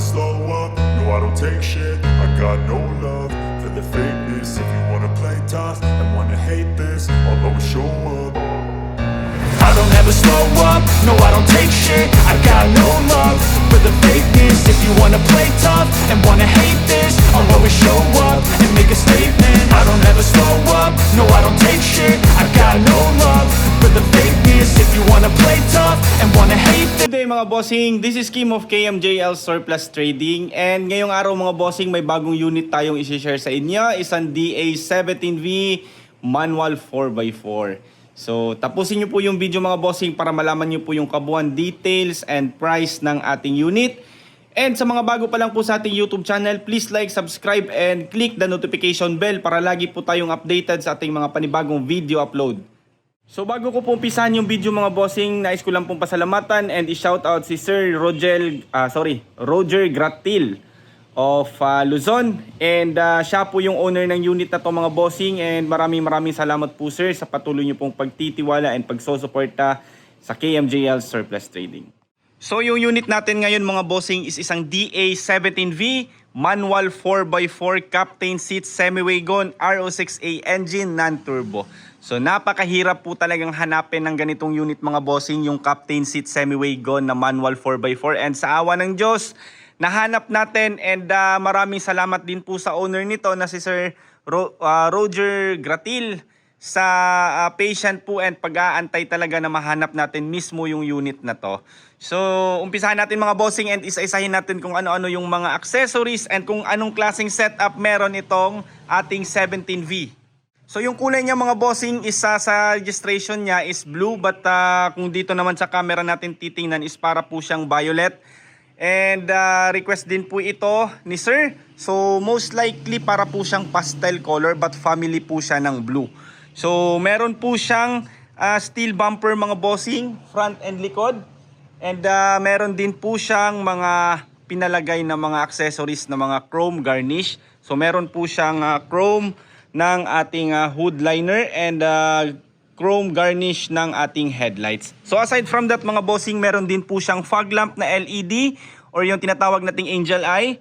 slow up, no I don't take shit. I got no love for the fakeness. If you wanna play tough and wanna hate this, I'll always show up. I don't ever slow up, no I don't take shit. I got no love for the fakeness. If you wanna play tough and wanna hate this, I'll always show up and make a statement. I don't ever slow up, no I don't take shit. I got no love for the fakeness. If you wanna play tough and wanna hate this. Good day mga bossing, this is Kim of KMJL Surplus Trading, and ngayong araw mga bossing may bagong unit tayong isi-share sa inyo, isang DA17V manual 4x4. So tapusin nyo po yung video mga bossing para malaman nyo po yung kabuuan details and price ng ating unit. And sa mga bago pa lang po sa ating YouTube channel, please like, subscribe, and click the notification bell para lagi po tayong updated sa ating mga panibagong video upload. So bago ko po umpisahan yung video mga bossing, nais ko lang pong pasalamatan and i-shoutout si Sir Roger Gratil of Luzon. And siya po yung owner ng unit na to mga bossing, and maraming salamat po sir sa patuloy niyo pong pagtitiwala and pagsusuporta sa KMJL Surplus Trading. So yung unit natin ngayon mga bossing is isang DA17V manual 4x4 captain seat semi-wagon RO6A engine non-turbo. So napakahirap po talagang hanapin ng ganitong unit mga bossing, yung captain seat semi-wagon na manual 4x4, and sa awa ng Diyos nahanap natin, and maraming salamat din po sa owner nito na si Sir Roger Gratil sa patient po and pag-aantay talaga na mahanap natin mismo yung unit na to. So umpisahan natin mga bossing and isa-isahin natin kung ano-ano yung mga accessories and kung anong klaseng setup meron itong ating 17V. So yung kulay niya mga bossing, isa sa registration niya is blue, but kung dito naman sa camera natin titingnan is para po siyang violet. And request din po ito ni sir. So most likely para po siyang pastel color, but family po siya ng blue. So meron po siyang steel bumper mga bossing, front and likod. And meron din po siyang mga pinalagay na mga accessories na mga chrome garnish. So meron po siyang chrome ng ating hood liner and chrome garnish ng ating headlights. So aside from that mga bossing, meron din po siyang fog lamp na LED or yung tinatawag nating angel eye.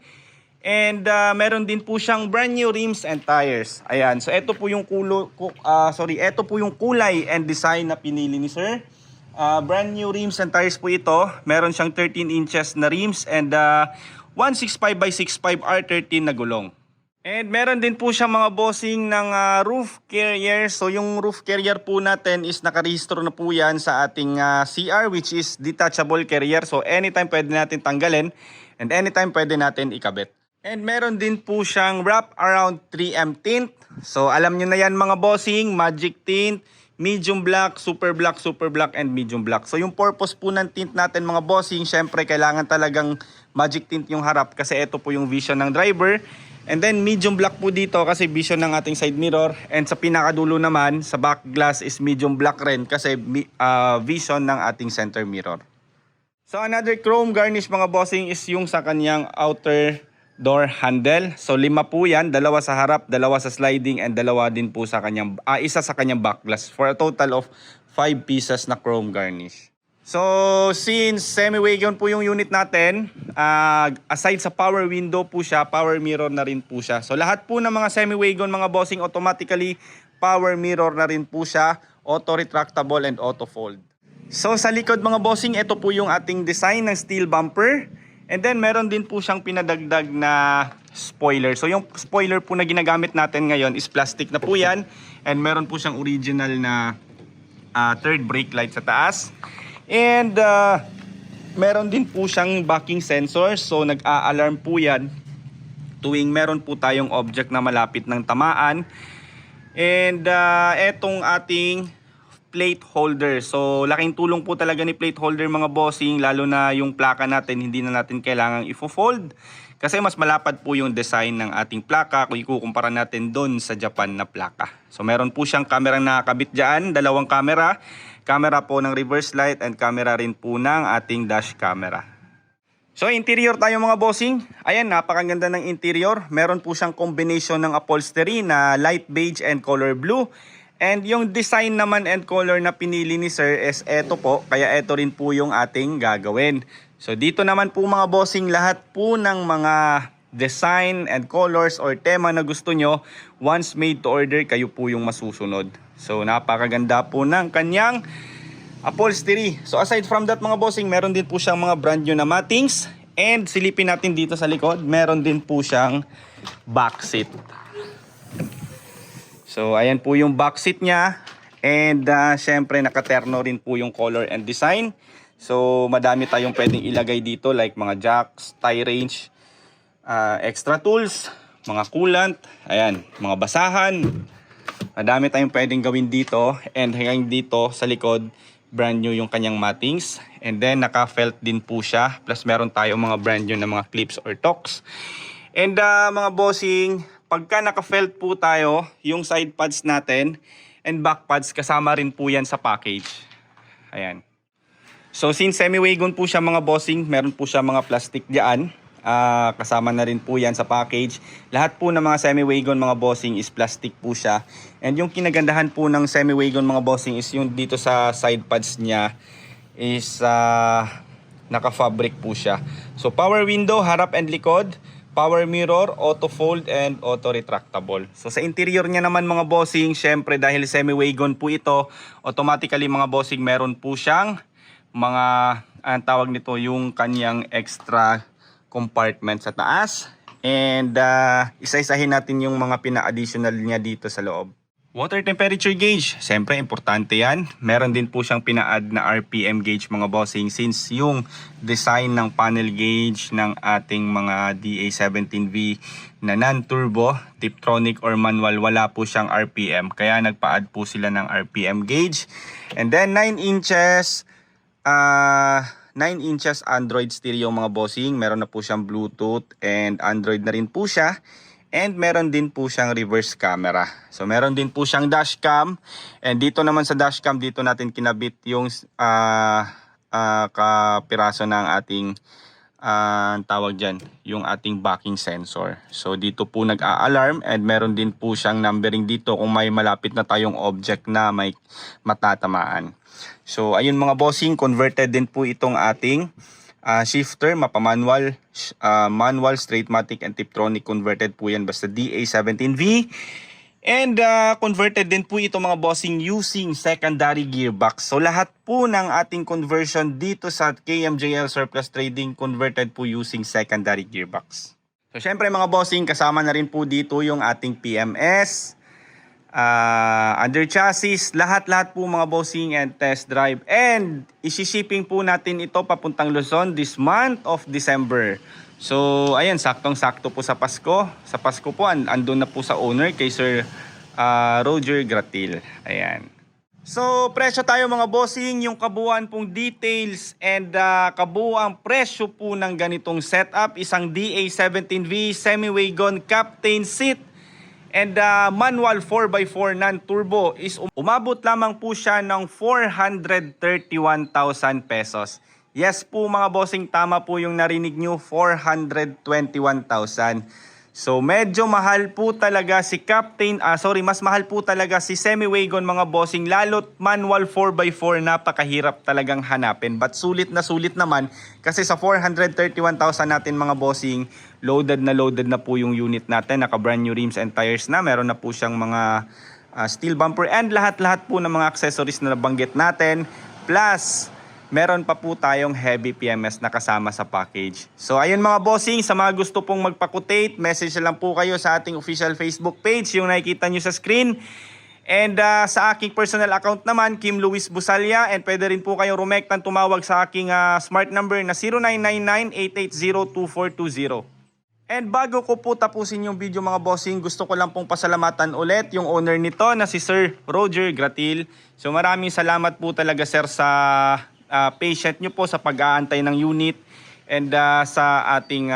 And meron din po siyang brand new rims and tires. Ayan. So ito po yung ito po yung kulay and design na pinili ni sir. Brand new rims and tires po ito. Meron siyang 13 inches na rims and 165x65 R13 na gulong. And meron din po siya mga bossing ng roof carrier. So yung roof carrier po natin is nakarehistro na po yan sa ating CR, which is detachable carrier. So anytime pwede natin tanggalin and anytime pwede natin ikabit. And meron din po siyang wrap around 3M tint. So alam nyo na yan mga bossing, magic tint, medium black, super black, and medium black. So yung purpose po ng tint natin mga bossing, syempre kailangan talagang magic tint yung harap kasi ito po yung vision ng driver. And then medium black po dito kasi vision ng ating side mirror, and sa pinakadulo naman sa back glass is medium black rin kasi vision ng ating center mirror. So another chrome garnish mga bossing is yung sa kanyang outer door handle. So 5 po yan, 2 sa harap, 2 sa sliding, and 2 din po sa kanyang isa sa kanyang back glass for a total of 5 pieces na chrome garnish. So since semi-wagon po yung unit natin, aside sa power window po siya, power mirror na rin po siya. So lahat po ng mga semi-wagon mga bossing automatically power mirror na rin po siya, auto retractable and auto fold. So sa likod mga bossing, ito po yung ating design ng steel bumper. And then meron din po siyang pinadagdag na spoiler. So yung spoiler po na ginagamit natin ngayon is plastic na po yan. And meron po siyang original na third brake light sa taas. And meron din po siyang backing sensor. So nag-a-alarm po yan tuwing meron po tayong object na malapit ng tamaan. And etong ating plate holder. So laking tulong po talaga ni plate holder mga bossing, lalo na yung plaka natin hindi na natin kailangang ifo-fold. Kasi mas malapad po yung design ng ating plaka kung ikukumpara natin doon sa Japan na plaka. So meron po siyang camera na nakakabit dyan, 2 camera. Camera po ng reverse light and camera rin po ng ating dash camera. So interior tayo mga bossing. Ayan, napakaganda ng interior. Meron po siyang combination ng upholstery na light beige and color blue. And yung design naman and color na pinili ni sir is eto po. Kaya eto rin po yung ating gagawin. So dito naman po mga bossing, lahat po ng mga design and colors or tema na gusto nyo, once made to order, kayo po yung masusunod. So napakaganda po ng kanyang upholstery. So aside from that mga bossing, meron din po siyang mga brand new na mattings. And silipin natin dito sa likod, meron din po siyang back seat. So ayan po yung back seat niya. And syempre nakaterno rin po yung color and design. So madami tayong pwedeng ilagay dito like mga jacks, tie range, extra tools, mga coolant, ayan, mga basahan. Madami tayong pwedeng gawin dito. And hanggang dito sa likod, brand new yung kanyang mattings. And then naka-felt din po siya. Plus meron tayong mga brand new na mga clips or tocks. And mga bossing, pagka naka-felt po tayo, yung side pads natin and back pads, kasama rin po yan sa package. Ayan. So since semi-wagon po siya mga bossing, meron po siya mga plastic diyan. Kasama na rin po yan sa package. Lahat po ng mga semi-wagon mga bossing is plastic po siya. And yung kinagandahan po ng semi-wagon mga bossing is yung dito sa side pads niya is naka-fabric po siya. So power window, harap and likod, power mirror, auto fold and auto retractable. So sa interior niya naman mga bossing, syempre dahil semi-wagon po ito, automatically mga bossing meron po siyang mga ang tawag nito yung kanyang extra compartment sa taas. And isa-isahin natin yung mga pina-additional niya dito sa loob. Water temperature gauge, siyempre importante yan. Meron din po siyang pina-add na RPM gauge mga bossing, since yung design ng panel gauge ng ating mga DA17V na non-turbo, Tiptronic or manual, wala po siyang RPM. Kaya nagpa-add po sila ng RPM gauge. And then 9 inches Android stereo mga bossing. Meron na po siyang Bluetooth and Android na rin po siya. And meron din po siyang reverse camera. So meron din po siyang dashcam. And dito naman sa dashcam, dito natin kinabit yung kapiraso ng ating tawag dyan, yung ating backing sensor. So dito po nag-a-alarm and meron din po siyang numbering dito kung may malapit na tayong object na may matatamaan. So ayun mga bossing, converted din po itong ating shifter, mapa-manual, manual, straightmatic and Tiptronic, converted po yan basta DA17V. And converted din po ito mga bossing using secondary gearbox. So lahat po ng ating conversion dito sa KMJL Surplus Trading, converted po using secondary gearbox. So syempre mga bossing, kasama na rin po dito yung ating PMS, under chassis, lahat-lahat po mga bossing and test drive. And isi-shipping po natin ito papuntang Luzon this month of December. So ayan, saktong-sakto po sa Pasko. Sa Pasko po andun na po sa owner kay Sir Roger Gratil. Ayan. So presyo tayo mga bossing, yung kabuuan pong details and kabuuang presyo po ng ganitong setup, isang DA17V semi-wagon captain seat and manual 4x4 non-turbo is umabot lamang po siya ng 431,000 pesos. Yes po mga bossing, tama po yung narinig nyo, 421,000. So medyo mahal po talaga si mas mahal po talaga si semi-wagon mga bossing, lalo't manual 4x4, napakahirap talagang hanapin. But sulit naman kasi sa 431,000 natin mga bossing, loaded na po yung unit natin, naka brand new rims and tires na, meron na po siyang mga steel bumper and lahat-lahat po ng mga accessories na nabanggit natin. Plus meron pa po tayong heavy PMS na kasama sa package. So ayun mga bossing, sa mga gusto pong magpa-quotate, message lang po kayo sa ating official Facebook page, yung nakikita nyo sa screen. And sa aking personal account naman, Kim Luis Busalya, and pwede rin po kayong rumektan tumawag sa aking smart number na 0999-880-2420. And bago ko po tapusin yung video mga bossing, gusto ko lang pong pasalamatan ulit yung owner nito na si Sir Roger Gratil. So maraming salamat po talaga sir sa patient nyo po sa pag-aantay ng unit and sa ating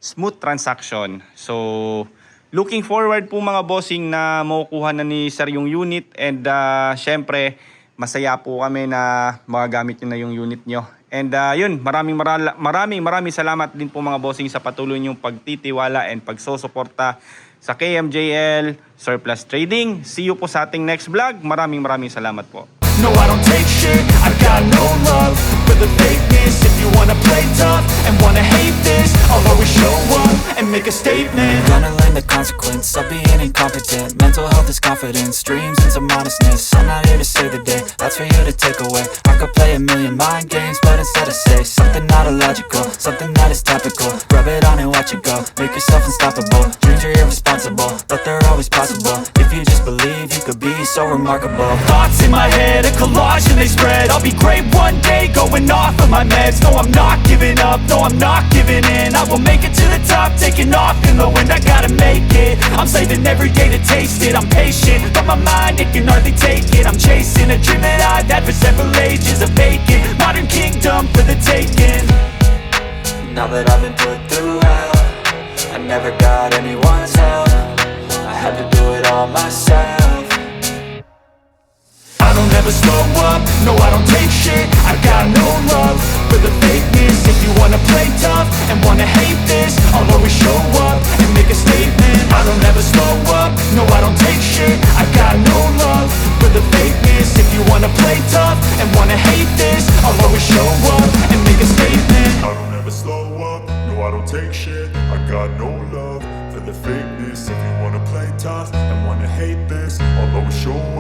smooth transaction. So looking forward po mga bossing na makukuha na ni sir yung unit and syempre masaya po kami na magagamit nyo na yung unit nyo. And yun, maraming salamat din po mga bossing sa patuloy nyong pagtitiwala and pagsusuporta sa KMJL Surplus Trading. See you po sa ating next vlog. Maraming salamat po. No, I don't take shit, I got no love for the fakeness. If you wanna play tough and wanna hate this, I'll always show up and make a statement. Gonna learn the consequence of being incompetent. Mental health is confidence, dreams and some honestness. I'm not here to save the day, that's for you to take away. I could play a million mind games, but instead I say something not illogical, something that is topical. Rub it on and watch it go, make yourself unstoppable. Dreams are irresponsible, but they're always possible. If you just believe, you could be so remarkable. Thoughts in my head, a collage and they spread. I'll be great one day, going off of my meds. No, I'm not giving up, no, I'm not giving in. I will make it to the top, taking off in the wind. I gotta make it, I'm saving every day to taste it. I'm patient, but my mind, it can hardly take it. I'm chasing a dream that I've had for several ages. A vacant, modern kingdom for the taking. Now that I've been put through hell, I never got anyone's help. I had to do it all myself. I don't ever slow up, no I don't take shit. I got no love for the fakeness. If you wanna play tough and wanna hate this, I'll always show up and make a statement. I don't ever slow up, no I don't take shit. I got no love for the fakeness. If you wanna play tough and wanna hate this, I'll always show up and make a statement. I don't ever slow up, no I don't take shit. I got no love for the fakeness. If you wanna play tough and wanna hate this, I'll always show up